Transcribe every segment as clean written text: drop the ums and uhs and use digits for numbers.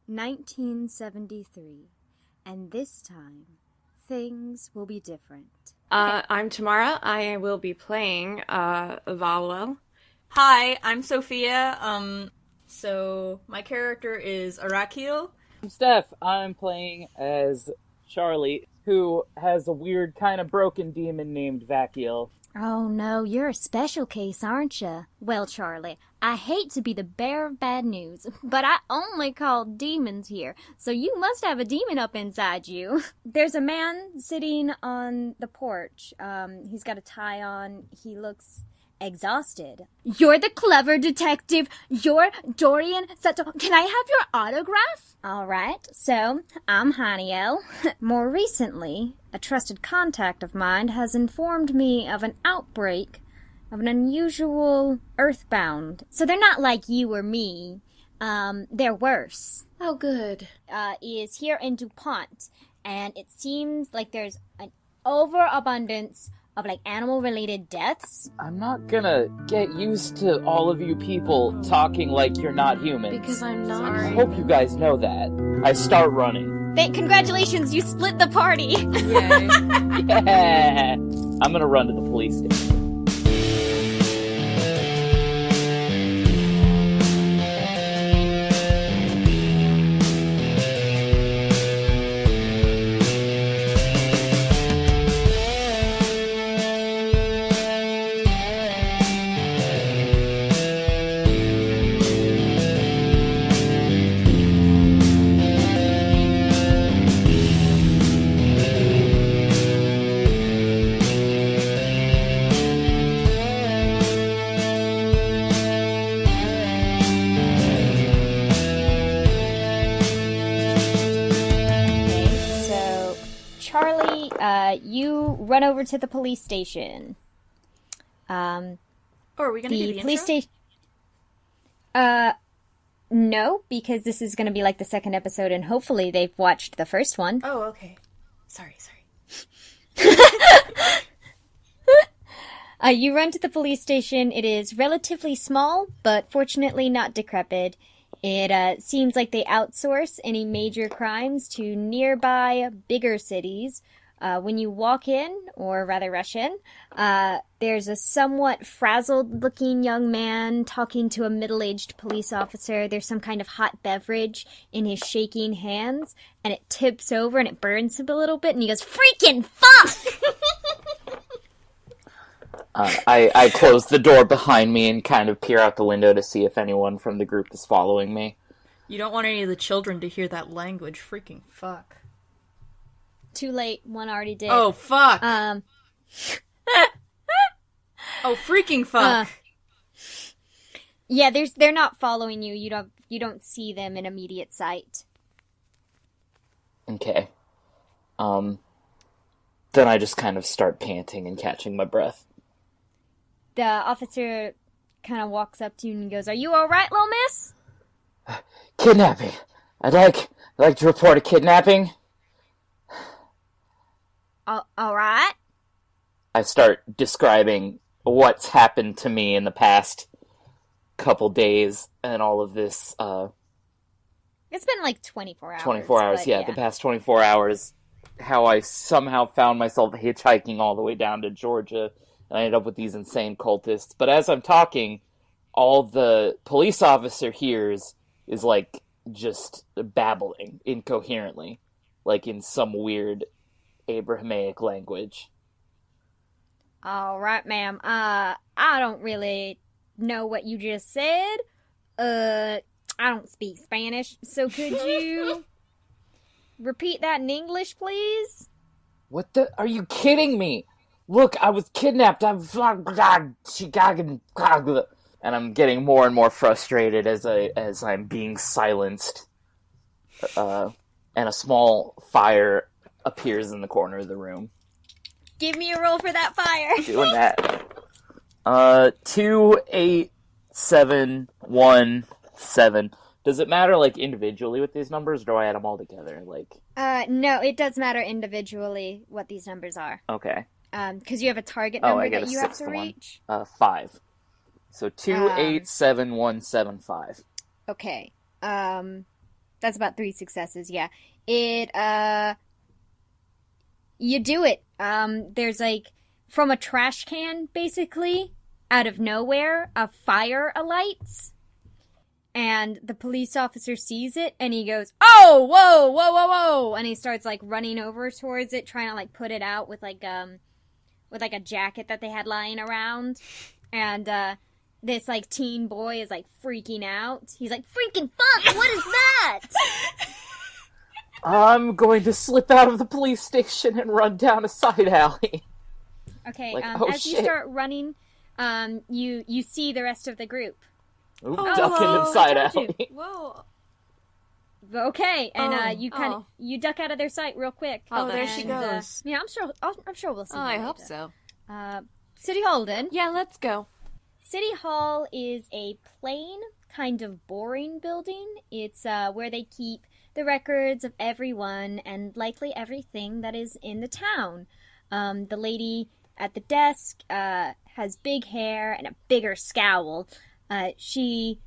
1973, and this time, things will be different. I'm Tamara. I will be playing Valoel. Hi, I'm Sophia. So my character is Arakiel. I'm Steph. I'm playing as Charlie, who has a weird kind of broken demon named Vakiel. Oh no, you're a special case, aren't you? Well, Charlie, I hate to be the bearer of bad news, but I only call demons here, so you must have a demon up inside you. There's a man sitting on the porch. He's got a tie on. He looks exhausted. You're the clever detective. You're Dorian Sato. Can I have your autograph? All right. So, I'm Haniel. More recently, a trusted contact of mine has informed me of an outbreak of an unusual earthbound. So they're not like you or me. They're worse. Oh, good. Is here in Dupont, and it seems like there's an overabundance of, like, animal-related deaths. I'm not gonna get used to all of you people talking like you're not humans. Because I'm not. I hope you guys know that. I start running. Congratulations, you split the party! Yay. Yeah! I'm gonna run to the police station. You run over to the police station. Are we gonna do the police intro? No, because this is gonna be like the second episode, and hopefully they've watched the first one. Oh, okay. Sorry. You run to the police station. It is relatively small, but fortunately not decrepit. It seems like they outsource any major crimes to nearby bigger cities. When you walk in, or rather rush in, there's a somewhat frazzled-looking young man talking to a middle-aged police officer. There's some kind of hot beverage in his shaking hands, and it tips over and it burns him a little bit, and he goes, "Freaking fuck!" I close the door behind me and kind of peer out the window to see if anyone from the group is following me. You don't want any of the children to hear that language. Freaking fuck. Too late. One already did. Oh, fuck. Oh, freaking fuck. Yeah, they're not following you. You don't see them in immediate sight. Okay. Then I just kind of start panting and catching my breath. The officer kind of walks up to you and goes, "Are you all right, little miss?" Kidnapping. I'd like to report a kidnapping. All right. I start describing what's happened to me in the past couple days and all of this. It's been like 24 hours. 24 hours, yeah, the past 24 hours. How I somehow found myself hitchhiking all the way down to Georgia, and I ended up with these insane cultists. But as I'm talking, all the police officer hears is like just babbling incoherently, like in some weird Abrahamic language. All right, ma'am. I don't really know what you just said. I don't speak Spanish, so could you repeat that in English, please? What the? Are you kidding me? Look, I was kidnapped. And I'm getting more and more frustrated as I'm being silenced. And a small fire appears in the corner of the room. Give me a roll for that fire. Doing that. 2, 8, 7, 1, 7. Does it matter, like, individually with these numbers, or do I add them all together? Like, no, it does matter individually what these numbers are. Okay. Because you have a target number that you have to reach. 5. So 2, 8, 7, 1, 7, 5. Okay. That's about 3 successes, yeah. You do it. There's like, from a trash can, basically, out of nowhere, a fire alights. And the police officer sees it, and he goes, "Oh, whoa, whoa, whoa, whoa!" And he starts, like, running over towards it, trying to, like, put it out with a jacket that they had lying around. And, this, like, teen boy is, like, freaking out. He's like, "Freaking fuck, what is that?" I'm going to slip out of the police station and run down a side alley. Okay, Like, as you start running, you see the rest of the group. Ooh, ducking inside I told alley. Whoa. Okay, and you duck out of their sight real quick. Oh, there and, she goes. Yeah, I'm sure we'll see. Oh, you I later. hope so. City Hall, then. Yeah, let's go. City Hall is a plain, kind of boring building. It's where they keep the records of everyone and likely everything that is in the town. The lady at the desk has big hair and a bigger scowl. She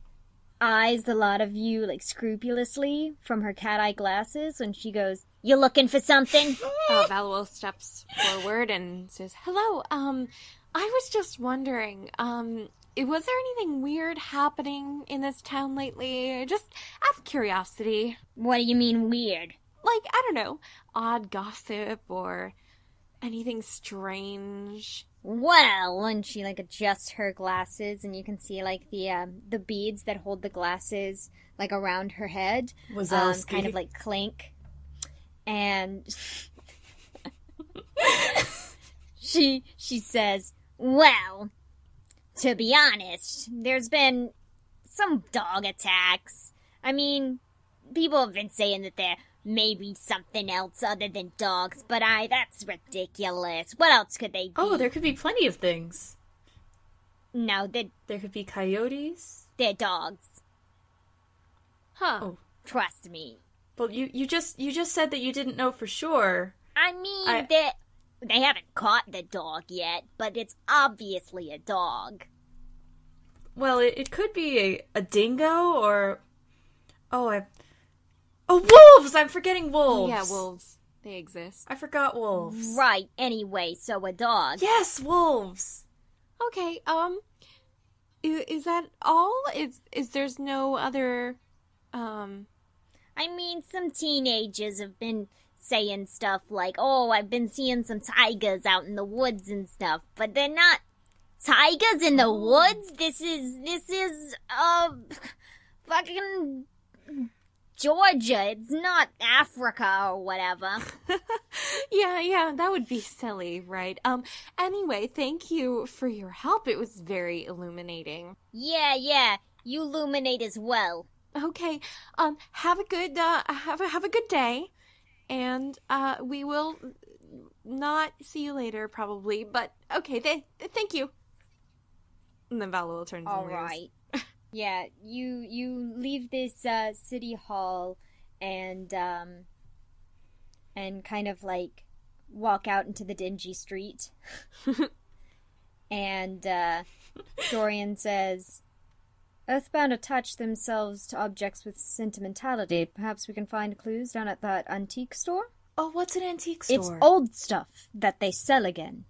eyes the lot of you, like, scrupulously from her cat-eye glasses when she goes, "You looking for something?" Valoel steps forward and says, "Hello, I was just wondering, was there anything weird happening in this town lately? Just out of curiosity. What do you mean weird? Like, I don't know, odd gossip or anything strange." Well, and she, like, adjusts her glasses, and you can see, like, the beads that hold the glasses, like, around her head, kind of, like, clink. And she says, "Well, to be honest, there's been some dog attacks. I mean, people have been saying that there may be something else other than dogs, but that's ridiculous. What else could they be?" Oh, there could be plenty of things. No, There could be coyotes. they're dogs. Huh. Oh. Trust me. Well, you just said that you didn't know for sure. I mean, they haven't caught the dog yet, but it's obviously a dog. Well, it could be a dingo or... wolves! I'm forgetting wolves. Yeah, wolves. They exist. I forgot wolves. Right, anyway, so a dog. Yes, wolves! Okay, is that all? Is there's no other, I mean, some teenagers have been saying stuff like, "Oh, I've been seeing some tigers out in the woods and stuff," but they're not tigers in the woods. This is fucking Georgia. It's not Africa or whatever. Yeah, that would be silly, right? Anyway, thank you for your help. It was very illuminating. Yeah, you illuminate as well. Okay, have a good, have a good day, and, we will not see you later, probably, but, okay, thank you. And then Valoel turns and leaves. Alright. Yeah, you leave this, city hall and kind of, like, walk out into the dingy street. And, Dorian says, "Earthbound attach themselves to objects with sentimentality. Perhaps we can find clues down at that antique store?" Oh, what's an antique store? It's old stuff that they sell again.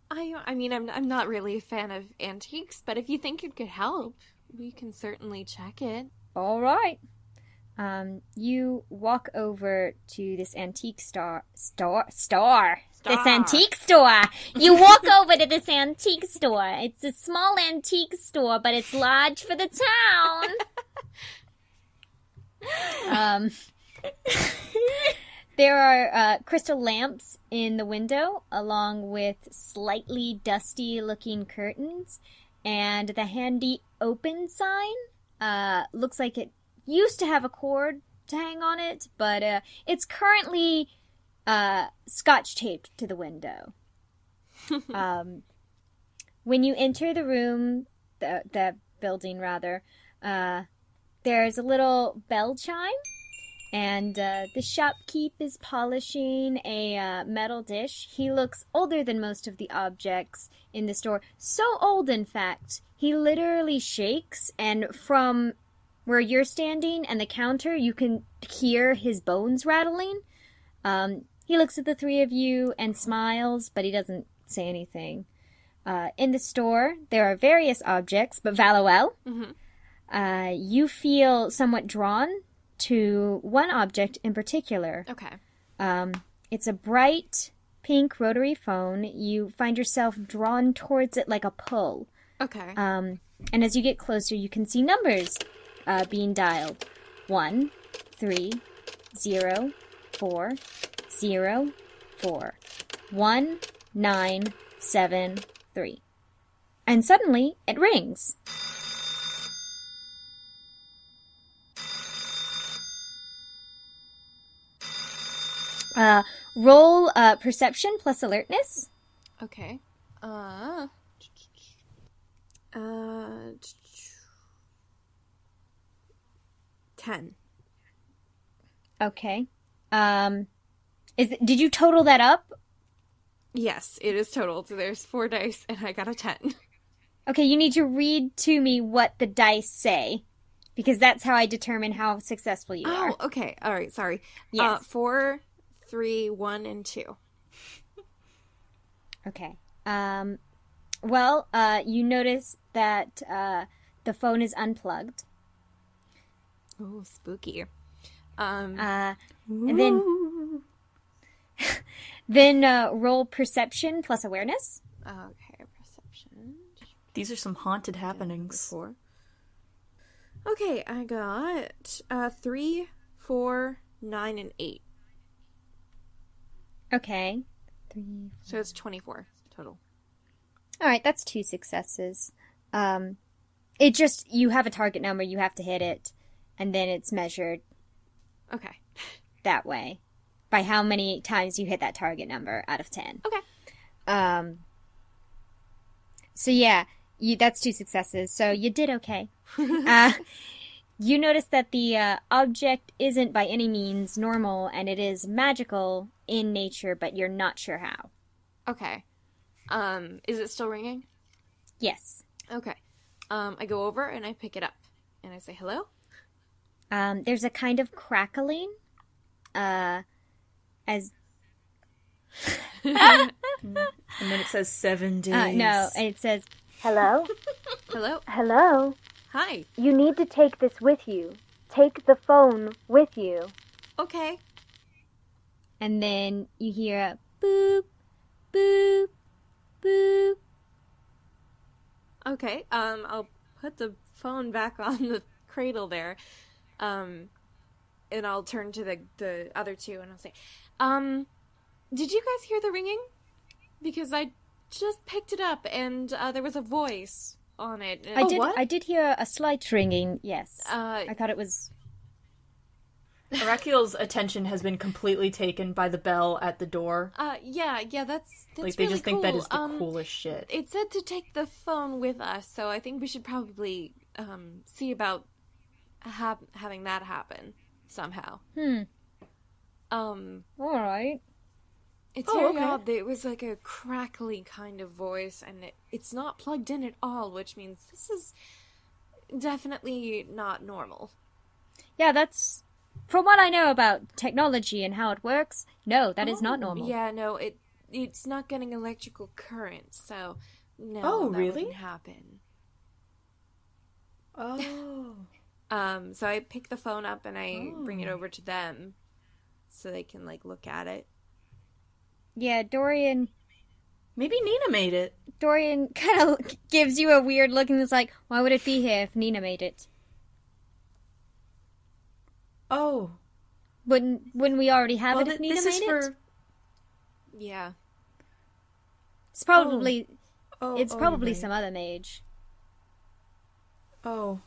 I mean, I'm not really a fan of antiques, but if you think it could help, we can certainly check it. All right. You walk over to this antique store. This antique store. You walk over to this antique store. It's a small antique store, but it's large for the town. There are crystal lamps in the window, along with slightly dusty-looking curtains, and the handy open sign looks like it used to have a cord to hang on it, but it's currently scotch-taped to the window. When you enter the room, the building rather, there's a little bell chime. And the shopkeep is polishing a metal dish. He looks older than most of the objects in the store. So old, in fact, he literally shakes, and from where you're standing and the counter, you can hear his bones rattling. He looks at the three of you and smiles, but he doesn't say anything. In the store, there are various objects, but Valoel, you feel somewhat drawn to one object in particular. Okay. It's a bright pink rotary phone. You find yourself drawn towards it like a pull. Okay. And as you get closer, you can see numbers being dialed. 1, 3, 0, 4, 0, 4. 1, 9, 7, 3. And suddenly, it rings. Roll perception plus alertness. Okay. 10. Okay. Did you total that up? Yes, it is total. So there's 4 dice, and I got a 10. Okay, you need to read to me what the dice say, because that's how I determine how successful you are. Oh, okay. All right. Sorry. Yes. 4, 3, 1, and 2. Okay. Well, you notice that the phone is unplugged. Oh, spooky. And then roll perception plus awareness. Okay, perception. These are some haunted happenings. 4. Okay, I got 3, 4, 9, and 8. Okay. 3. So it's 24 total. All right, that's 2 successes. You have a target number, you have to hit it, and then it's measured Okay. that way by how many times you hit that target number out of 10. Okay. So yeah, that's 2 successes. So you did okay. You notice that the object isn't by any means normal, and it is magical in nature, but you're not sure how. Okay. Is it still ringing? Yes. Okay. I go over and I pick it up and I say hello. There's a kind of crackling, as And then it says 7 days. no, it says hello. Hello. Hello. Hi. You need to take this with you. Take the phone with you. Okay. And then you hear a boop, boop, boop. Okay. I'll put the phone back on the cradle there. And I'll turn to the other two and I'll say, did you guys hear the ringing? Because I just picked it up and there was a voice on it. I did hear a slight ringing, yes. I I thought it was... Arakiel's attention has been completely taken by the bell at the door. Yeah, that's Like, they really just think cool. that is the coolest shit. It said to take the phone with us, so I think we should probably see about having that happen somehow. All right. It's Oh, very okay. odd. It was like a crackly kind of voice, and it's not plugged in at all, which means this is definitely not normal. Yeah, that's... From what I know about technology and how it works, no, that is not normal. Yeah, no, it's not getting electrical current, so no, Oh, that really? wouldn't happen. Oh. So I pick the phone up and I bring it over to them so they can, like, look at it. Yeah, Dorian Maybe Nina made it. kind of gives you a weird look and is like, why would it be here if Nina made it? Oh. Wouldn't we already have it if Nina this made is it? for... Yeah. It's probably you're probably right. some other mage. Oh.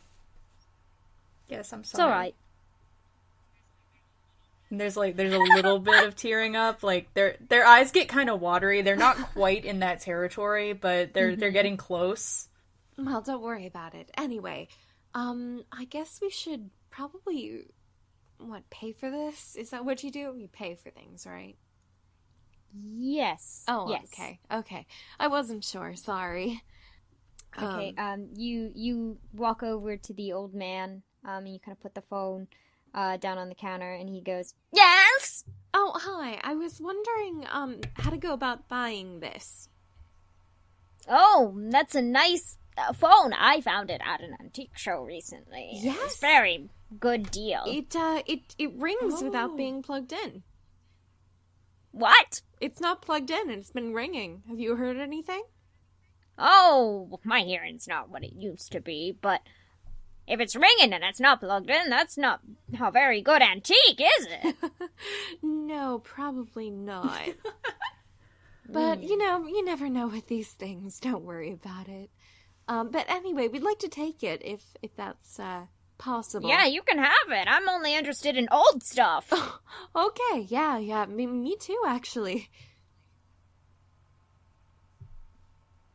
Yes, I'm It's sorry. alright. And there's a little bit of tearing up. Like, their eyes get kind of watery. They're not quite in that territory, but they're getting close. Well, don't worry about it. Anyway, I guess we should probably, pay for this? Is that what you do? You pay for things, right? Yes. Oh, yes. Okay. I wasn't sure. Sorry. Okay, you walk over to the old man, And you kind of put the phone down on the counter, and he goes, "Yes." Oh, hi. I was wondering how to go about buying this. Oh, that's a nice phone. I found it at an antique show recently. Yes. It's a very good deal. It rings without being plugged in. What? It's not plugged in, and it's been ringing. Have you heard anything? Oh, my hearing's not what it used to be, but if it's ringing and it's not plugged in, that's not a very good antique, is it? No, probably not. But, you never know with these things. Don't worry about it. But anyway, we'd like to take it if that's possible. Yeah, you can have it. I'm only interested in old stuff. Okay, yeah. Me too, actually.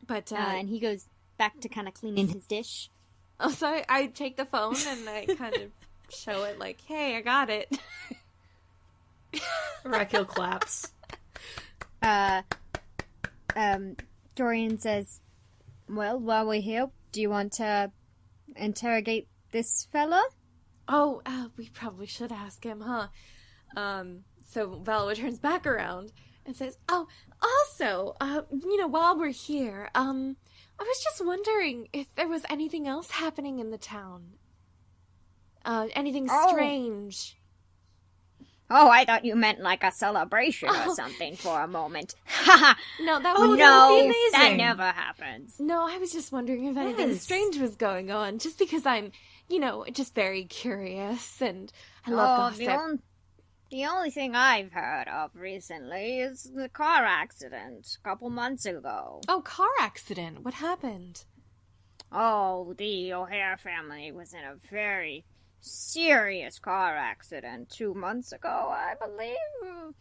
But, and he goes back to kind of cleaning his dish. Oh, so I take the phone and I kind of show it like, hey, I got it. Arakiel claps. Dorian says, well, while we're here, do you want to interrogate this fella? Oh, we probably should ask him, huh? So Valoel turns back around and says, oh, also, while we're here, I was just wondering if there was anything else happening in the town. Anything strange. Oh, I thought you meant like a celebration or something for a moment. No, that would would be amazing. That never happens. No, I was just wondering if anything strange was going on, just because I'm, just very curious, and I love gossip. The only thing I've heard of recently is the car accident a couple months ago. Oh, car accident? What happened? Oh, the O'Hare family was in a very serious car accident 2 months ago, I believe.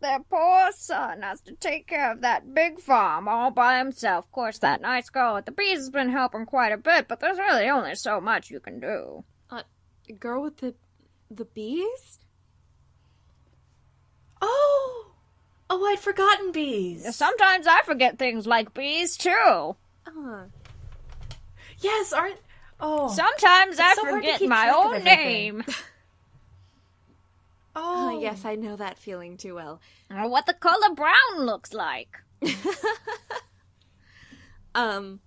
Their poor son has to take care of that big farm all by himself. Of course, that nice girl with the bees has been helping quite a bit, but there's really only so much you can do. A girl with the bees? Oh, I'd forgotten bees. Sometimes I forget things like bees, too. Yes, aren't... Oh. Sometimes I so hard to forget keep my track of own everything. name. Oh, yes, I know that feeling too well. Or what the color brown looks like. Vala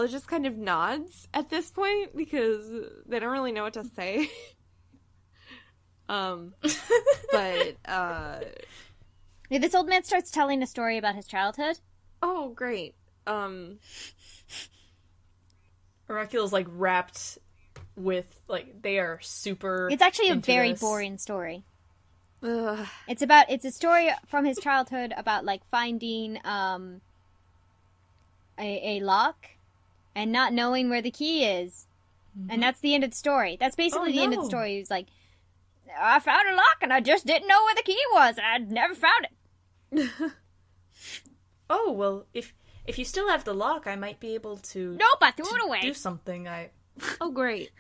just kind of nods at this point because they don't really know what to say. But This old man starts telling a story about his childhood. Oh, great. Arakiel's like wrapped with they are super. It's actually a into very this. boring story. Ugh. It's a story from his childhood about finding a lock and not knowing where the key is. Mm-hmm. And that's the end of the story. That's basically the end of the story. He was like, I found a lock and I just didn't know where the key was and I'd never found it. Oh, well, if you still have the lock, I might be able to... Nope, I threw it away. Do something, Oh, great.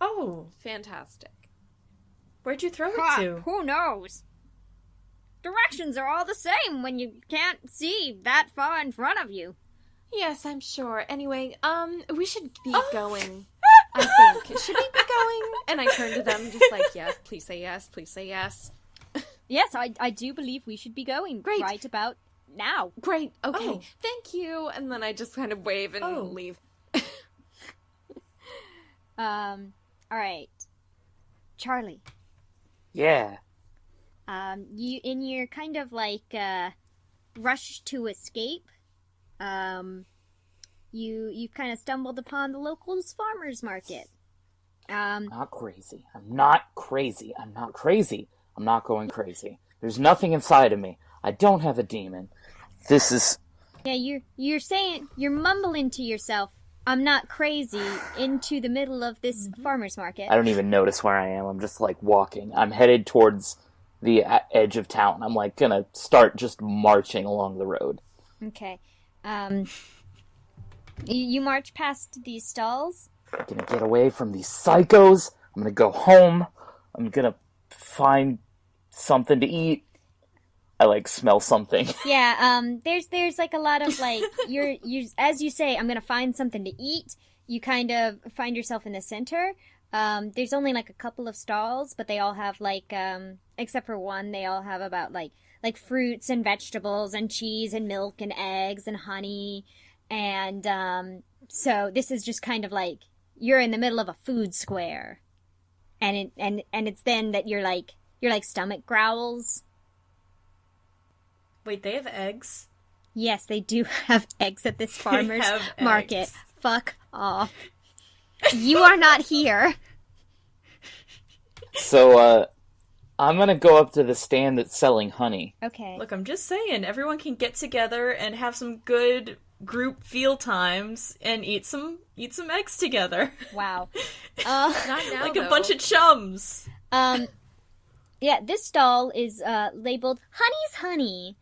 Oh. Fantastic. Where'd you throw it to? Who knows? Directions are all the same when you can't see that far in front of you. Yes, I'm sure. Anyway, we should be going, I think. Should we be going? And I turn to them just like, yes, please say yes, please say yes. Yes, I do believe we should be going. Great. Right about now. Great, okay, Oh. thank you. And then I just kind of wave and leave. Alright. Charlie. Yeah. You, in your kind of rush to escape, you kind of stumbled upon the locals farmers market. Not crazy. I'm not crazy. I'm not crazy. I'm not going crazy. There's nothing inside of me. I don't have a demon. This is... Yeah, you're mumbling to yourself, I'm not crazy, into the middle of this farmer's market. I don't even notice where I am. I'm just, walking. I'm headed towards the edge of town. I'm, gonna start just marching along the road. Okay. You march past these stalls. I'm gonna get away from these psychos. I'm gonna go home. I'm gonna find something to eat. I smell something. Yeah, there's a lot of you're as you say, I'm gonna find something to eat. you kind of find yourself in the center. There's only like a couple of stalls, but they all have like, except for one, they all have about like fruits and vegetables and cheese and milk and eggs and honey. And, so this is just kind of like, you're in the middle of a food square. And it's then that your stomach growls. Wait, they have eggs? Yes, they do have eggs at this farmer's market. Eggs. Fuck off. You are not here. So, I'm gonna go up to the stand that's selling honey. Okay. Look, I'm just saying, everyone can get together and have some good group feel times and eat some eggs together. Wow. Not now, Like though. a bunch of chums. Yeah, this stall is labeled Honey's Honey.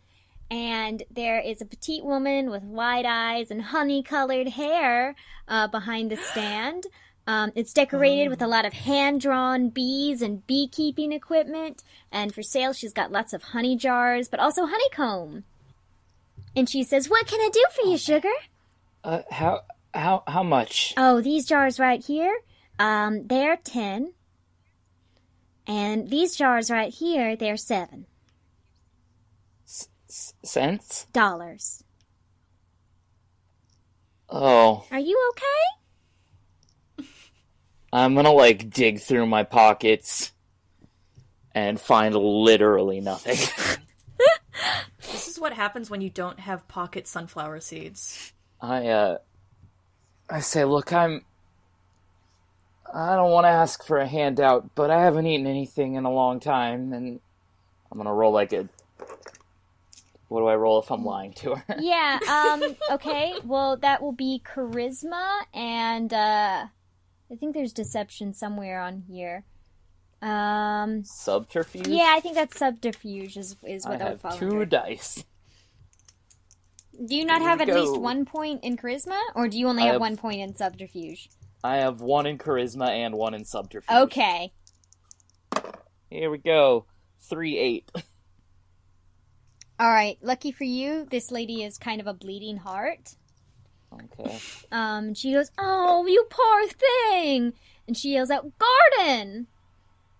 And there is a petite woman with wide eyes and honey-colored hair behind the stand. It's decorated with a lot of hand-drawn bees and beekeeping equipment. And for sale, she's got lots of honey jars, but also honeycomb. And she says, "What can I do for you, sugar?" How much? Oh, these jars right here, they're 10. And these jars right here, they're 7. Cents? Dollars. Oh. Are you okay? I'm gonna, dig through my pockets and find literally nothing. This is what happens when you don't have pocket sunflower seeds. I say, look, I don't want to ask for a handout, but I haven't eaten anything in a long time, and I'm gonna roll what do I roll if I'm lying to her? Yeah, okay. Well, that will be charisma, and, I think there's deception somewhere on here. Subterfuge? Yeah, I think that's subterfuge is what that would fall I have 2 under. dice. Do you not Here have we at least go. 1 point in charisma, or do you only I have have- 1 point in subterfuge? I have 1 in charisma and 1 in subterfuge. Okay. Here we go. 3-8. Alright, lucky for you, this lady is kind of a bleeding heart. Okay. She goes, "Oh, you poor thing!" And she yells out, "Garden!"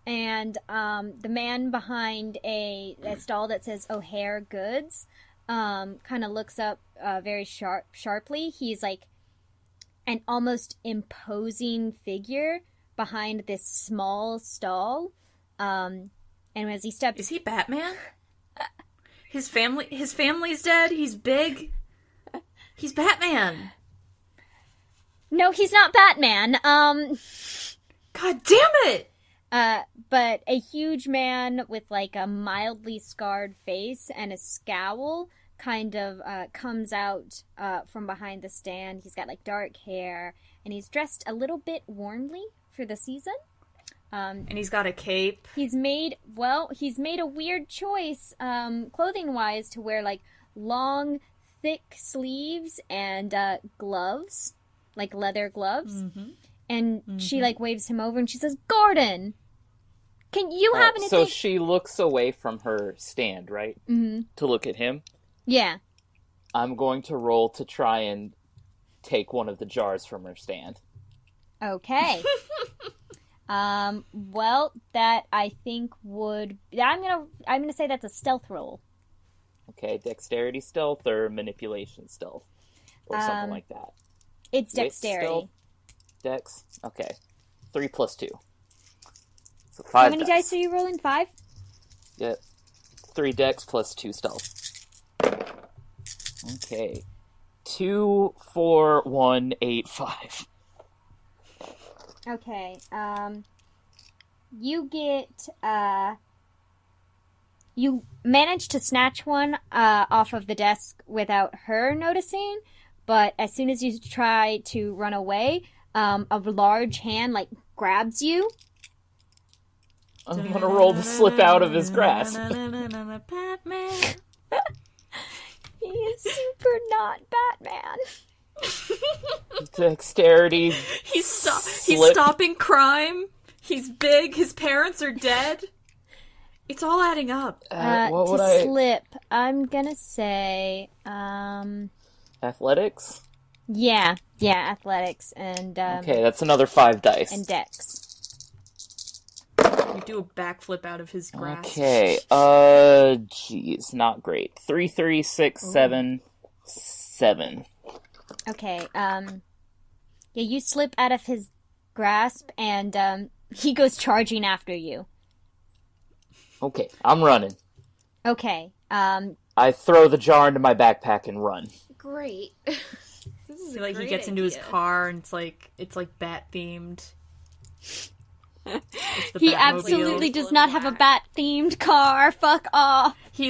And, the man behind a stall that says O'Hare Goods, kind of looks up, very sharply. He's like an almost imposing figure behind this small stall. And as he steps... Is he Batman? His family's dead. He's big. He's Batman. No, he's not Batman. God damn it! But a huge man with like a mildly scarred face and a scowl kind of comes out from behind the stand. He's got like dark hair and he's dressed a little bit warmly for the season. And he's got a cape. He's made a weird choice clothing-wise to wear like long, thick sleeves and gloves, like leather gloves. Mm-hmm. And she like waves him over and she says, "Gordon, can you have anything?" So she looks away from her stand, right? Mm-hmm. To look at him. Yeah. I'm going to roll to try and take one of the jars from her stand. Okay. Well, that I think would... I'm gonna say that's a stealth roll. Okay, dexterity stealth or manipulation stealth? Or something like that. It's Wit dexterity. stealth? Dex? Okay. 3 plus 2. So 5 How many dice are you rolling? 5? Yep. 3 dex plus 2 stealth. Okay. 2, 4, 1, 8, 5. Okay, you get, you manage to snatch one, off of the desk without her noticing, but as soon as you try to run away, a large hand, like, grabs you. I'm gonna roll to slip out of his grasp. Batman. He is super not Batman. Dexterity. He's Slip. stopping crime. He's big. His parents are dead. It's all adding up. What To would I... slip, I'm gonna say, Athletics? yeah, Yeah, athletics and Okay, that's another 5 dice. and dex. You do a backflip out of his grasp. Okay, geez, not great. 3, 3, 6, 7, 7. Okay, yeah, you slip out of his grasp and he goes charging after you. Okay, I'm running. Okay, I throw the jar into my backpack and run. Great. This is He gets into his car and it's like bat themed. he absolutely does not have a bat-themed car. Fuck off. He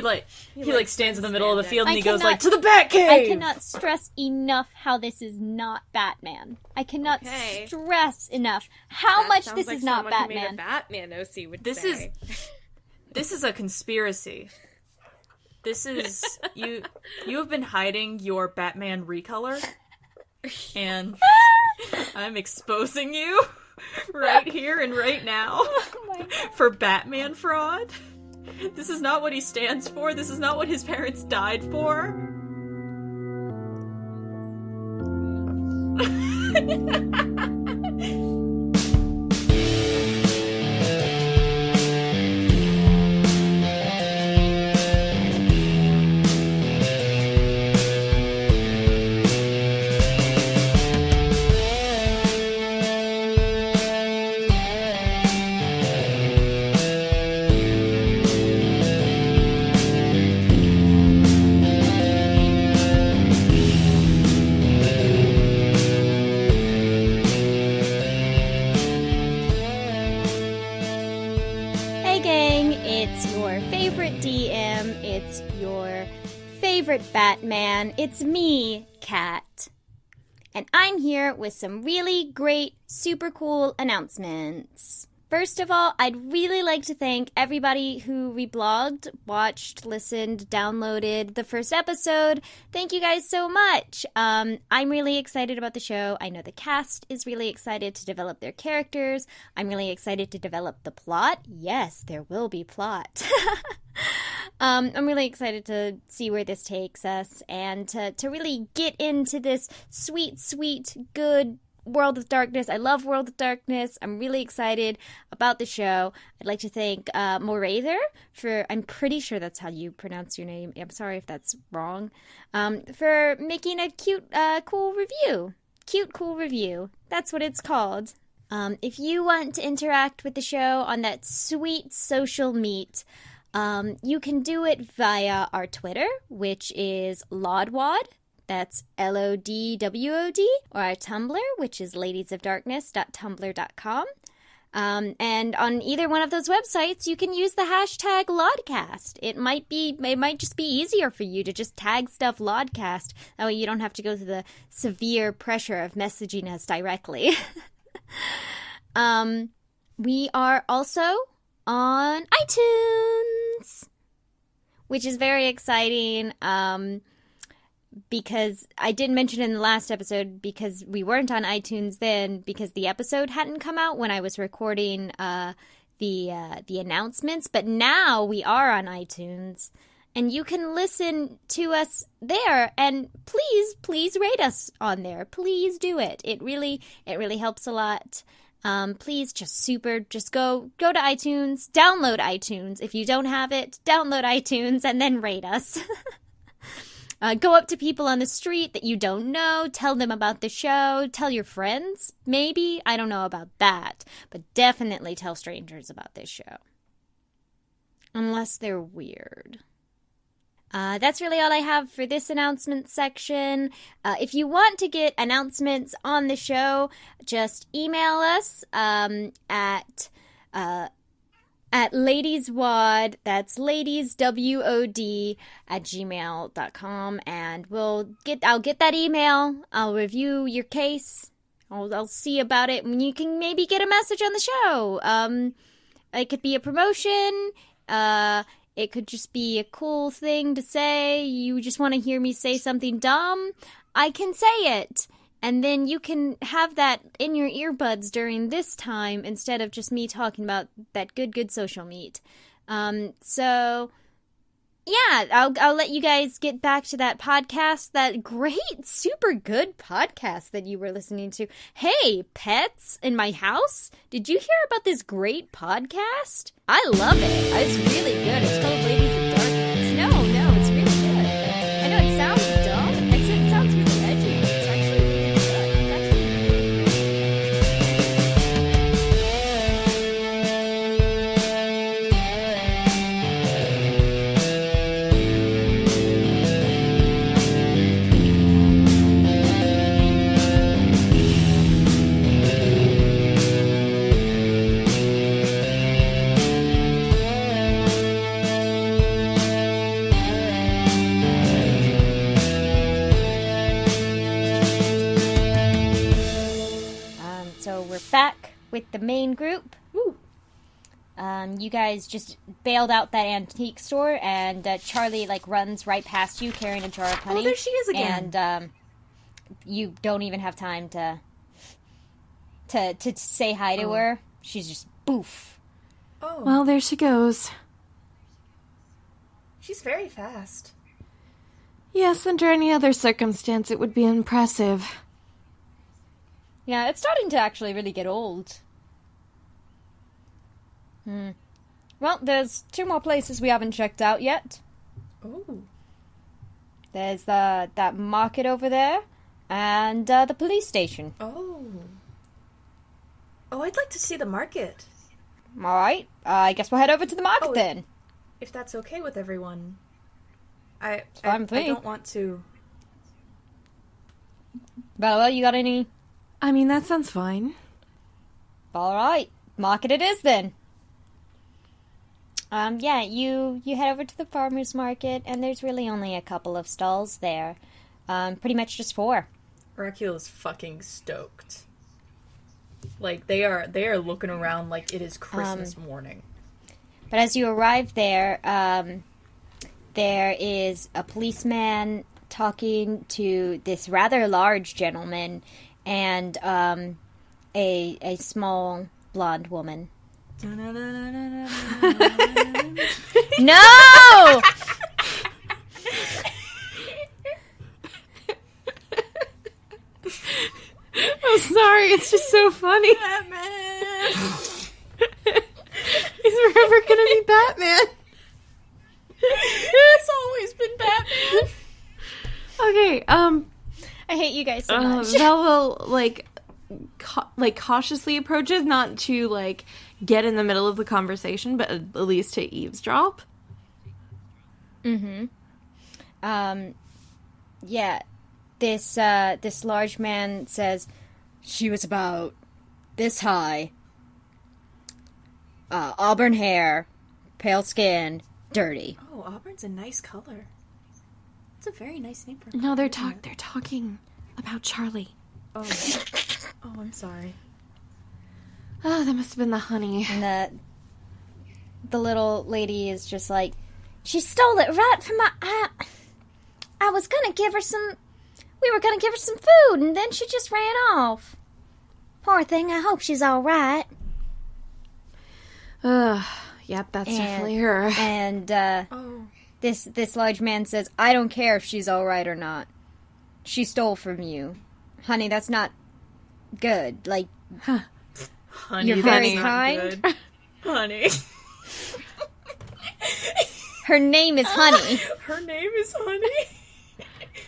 stands in the middle of the field and I he goes cannot- to the Batcave! I cannot stress enough how this is not Batman. I cannot Okay. stress enough how That much sounds this like is not someone who made Batman. a Batman OC would This say. This is a conspiracy. This is you have been hiding your Batman recolor and I'm exposing you right here and right now for Batman fraud. This is not what he stands for. This is not what his parents died for. Hey gang, it's your favorite DM, it's your favorite Batman, it's me, Kat. And I'm here with some really great, super cool announcements. First of all, I'd really like to thank everybody who reblogged, watched, listened, downloaded the first episode. Thank you guys so much. I'm really excited about the show. I know the cast is really excited to develop their characters. I'm really excited to develop the plot. Yes, there will be plot. I'm really excited to see where this takes us and to really get into this sweet, sweet, good World of Darkness. I love World of Darkness. I'm really excited about the show. I'd like to thank Morather for, I'm pretty sure that's how you pronounce your name. I'm sorry if that's wrong. For making a cute, cool review. Cute, cool review. That's what it's called. If you want to interact with the show on that sweet social meet, you can do it via our Twitter, which is Lodwad. That's LODWOD, or our Tumblr, which is ladiesofdarkness.tumblr.com. And on either one of those websites, you can use the hashtag Lodcast. It might just be easier for you to just tag stuff Lodcast. That way you don't have to go through the severe pressure of messaging us directly. We are also on iTunes, which is very exciting. Because I didn't mention in the last episode because we weren't on iTunes then because the episode hadn't come out when I was recording the announcements, but now we are on iTunes and you can listen to us there, and please rate us on there. Please do it. It really helps a lot. Please just go to iTunes, download iTunes. If you don't have it, download iTunes and then rate us. Go up to people on the street that you don't know, tell them about the show, tell your friends, maybe. I don't know about that, but definitely tell strangers about this show. Unless they're weird. That's really all I have for this announcement section. If you want to get announcements on the show, just email us at ladieswod, that's ladieswod @gmail.com, and I'll get that email, I'll review your case, I'll see about it, and you can maybe get a message on the show. It could be a promotion, it could just be a cool thing to say, you just want to hear me say something dumb, I can say it. And then you can have that in your earbuds during this time instead of just me talking about that good social meat. So yeah, I'll let you guys get back to that podcast, that great, super good podcast that you were listening to. Hey, pets in my house, did you hear about this great podcast? I love it. It's really good. It's called Ladies of Darkness. No, it's really good. I know it sounds dumb, except it sounds really edgy. It's actually really good. So we're back with the main group. Woo. You guys just bailed out that antique store, and Charlie runs right past you carrying a jar of honey. Oh, there she is again. And you don't even have time to say hi to her. She's just boof. Oh, Well, there she goes. she's very fast. Yes, under any other circumstance, it would be impressive. Yeah, it's starting to actually really get old. Well, there's 2 more places we haven't checked out yet. Oh. There's that market over there, and the police station. Oh. Oh, I'd like to see the market. All right, I guess we'll head over to the market Oh, then. If that's okay with everyone. I fine with me. don't want to. Valoel, you got any? I mean, that sounds fine. All right, market it is then. Yeah, you head over to the farmer's market, and there's really only a couple of stalls there. Pretty much just 4. Arakiel is fucking stoked. They are looking around like it is Christmas morning. But as you arrive there, there is a policeman talking to this rather large gentleman and a small blonde woman. No! I'm sorry, it's just so funny. Batman! Is there ever gonna be Batman? It's always been Batman. Okay, I hate you guys so much. Valoel, cautiously approaches, not to, get in the middle of the conversation, but at least to eavesdrop. Yeah, this large man says she was about this high, auburn hair, pale skin, dirty. Oh, Auburn's a nice color. It's a very nice name for No, they're talking about Charlie. Oh. Oh, I'm sorry. Oh, that must have been the honey. And the little lady is just like, she stole it right from my. I was gonna give her some. We were gonna give her some food, and then she just ran off. Poor thing. I hope she's all right. Yep, that's definitely her. And Oh. this large man says, I don't care if she's all right or not. She stole from you, honey. That's not good. Honey, You're that's very not kind. good. Honey. Her name is Honey. Her name is Honey.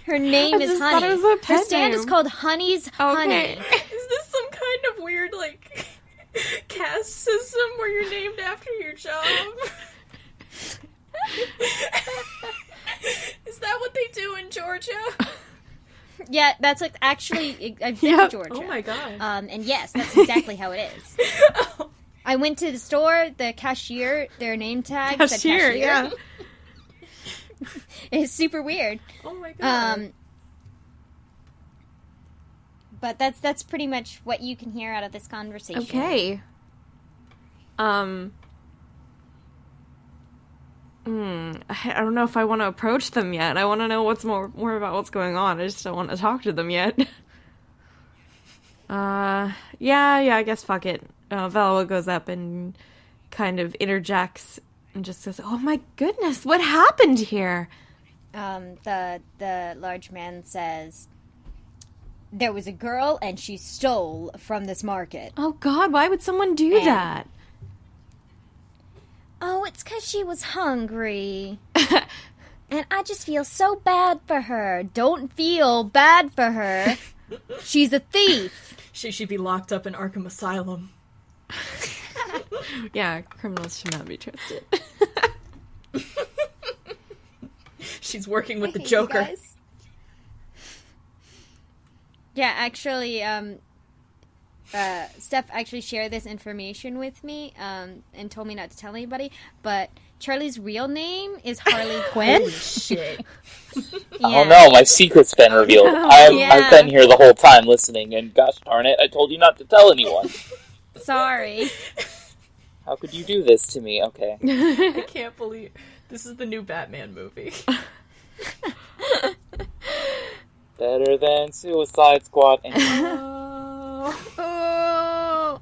Her name I is just Honey. thought it was a Her pet stand is name. called Honey's Honey. Is this some kind of weird, caste system where you're named after your job? Is that what they do in Georgia? Yeah, that's actually I've been Yep. to Georgia. Oh my god. And yes, that's exactly how it is. Oh. I went to the store, the cashier, their name tag said Cashier, cashier. yeah. It's super weird. Oh my god. But that's pretty much what you can hear out of this conversation. Okay. I don't know if I want to approach them yet. I want to know what's more about what's going on. I just don't want to talk to them yet. Yeah, I guess fuck it. Valoel goes up and kind of interjects and just says, "Oh my goodness, what happened here?" The large man says, there was a girl and she stole from this market. Oh God, why would someone do that? Oh, it's 'cause she was hungry. And I just feel so bad for her. Don't feel bad for her. She's a thief. She should be locked up in Arkham Asylum. Yeah, criminals should not be trusted. She's working with the Joker. Yeah, actually, Steph actually shared this information with me, and told me not to tell anybody, but Charlie's real name is Harley Quinn. Holy shit. Oh no, my secret's been revealed. I've been here the whole time listening, and gosh darn it, I told you not to tell anyone. Sorry. How could you do this to me? Okay. I can't believe... This is the new Batman movie. Better than Suicide Squad. Oh.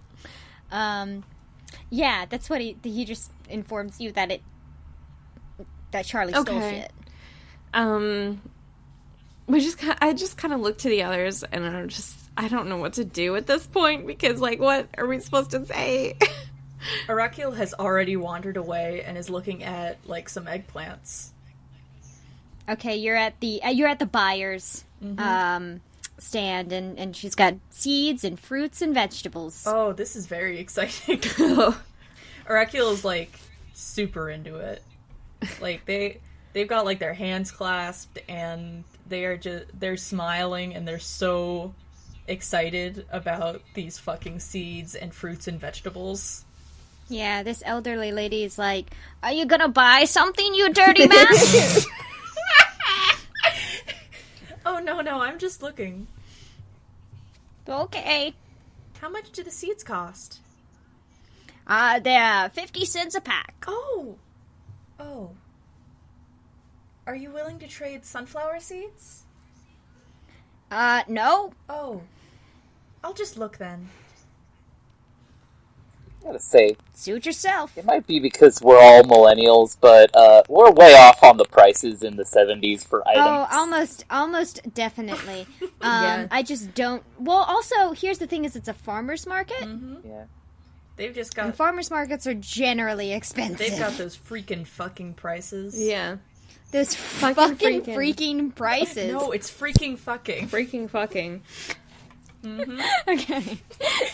Yeah, that's what he just informs you that Charlie stole shit. I just kind of look to the others, and I don't know what to do at this point, because, like, what are we supposed to say? Arakiel has already wandered away and is looking at, like, some eggplants. Okay, you're at the buyer's stand, and she's got seeds and fruits and vegetables. Oh, this is very exciting. Arakiel is, like, super into it. Like, they've got, like, their hands clasped, and they're smiling, and they're so excited about these fucking seeds and fruits and vegetables. Yeah, this elderly lady is like, "Are you gonna buy something, you dirty man?" Oh, no, I'm just looking. Okay. How much do the seeds cost? They're 50 cents a pack. Oh. Are you willing to trade sunflower seeds? No. Oh. I'll just look then. I gotta say, Suit yourself. it might be because we're all millennials, but we're way off on the prices in the 70s for items. Oh, almost definitely. Yeah. I just don't... Well, also, here's the thing is it's a farmer's market. Mm-hmm. Yeah. They've just And got... farmer's markets are generally expensive. They've got those freaking fucking prices. Yeah. Those fucking freaking prices. No, it's freaking fucking. Freaking fucking. Mm-hmm. Okay.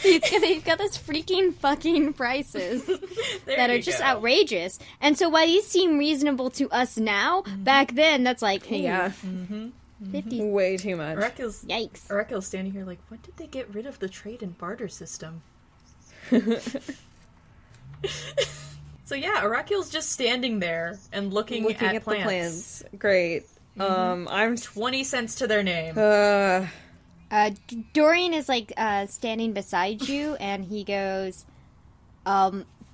They've got those freaking fucking prices that are just outrageous. And so while these seem reasonable to us now, back then, that's like, Yeah. 50. Way too much. Yikes. Arakiel's standing here like, when did they get rid of the trade and barter system? So yeah, Arakiel's just standing there and looking at the plants. plants. Great. I'm 20 cents to their name. Dorian is like standing beside you, and he goes,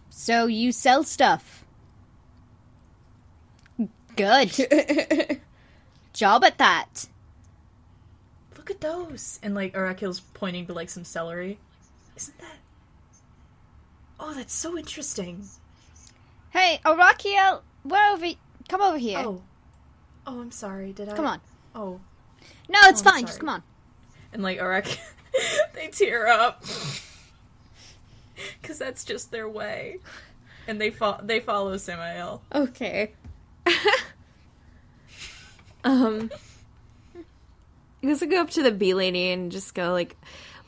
so you sell stuff. Good. Job at that. Look at those. And like Arakiel's pointing to like some celery. Isn't that... Oh, that's so interesting. Hey, Arakiel, come over here. Oh, I'm sorry. Did I? Come on. Oh. No, it's I'm fine. Just sorry. come on. And like Arakiel, they tear up. Because that's just their way. And they follow Samael. Okay. I guess I go up to the bee lady and just go like,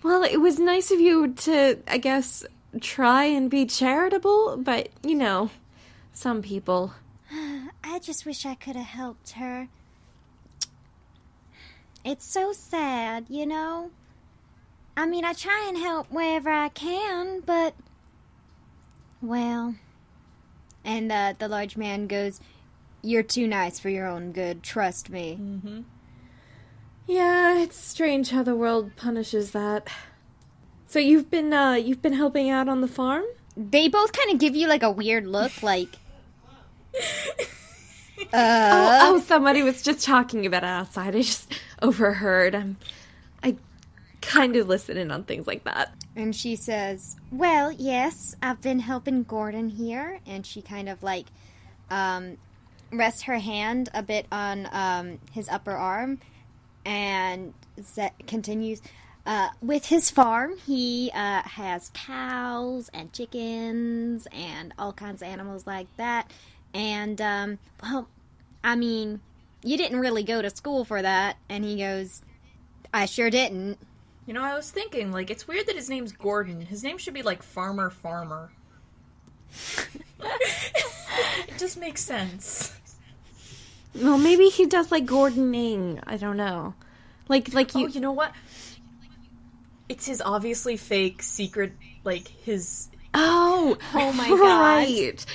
well, it was nice of you to, I guess, try and be charitable, but, you know, some people. I just wish I could have helped her. It's so sad, you know? I mean, I try and help wherever I can, but... Well... And the large man goes, "You're too nice for your own good, trust me." Mm-hmm. Yeah, it's strange how the world punishes that. So you've been helping out on the farm? They both kind of give you, like, a weird look, like... Oh, somebody was just talking about it outside. I just overheard. I kind of listen in on things like that. And she says, well, yes, I've been helping Gordon here. And she kind of, like, rests her hand a bit on his upper arm and continues, with his farm, he has cows and chickens and all kinds of animals like that. And, well, I mean, you didn't really go to school for that. And he goes, I sure didn't. You know, I was thinking, like, it's weird that his name's Gordon. His name should be, like, Farmer. It just makes sense. Well, maybe he does, like, gardening. I don't know. Like you... Oh, you know what? It's his obviously fake secret, like, his... Oh my God. Right.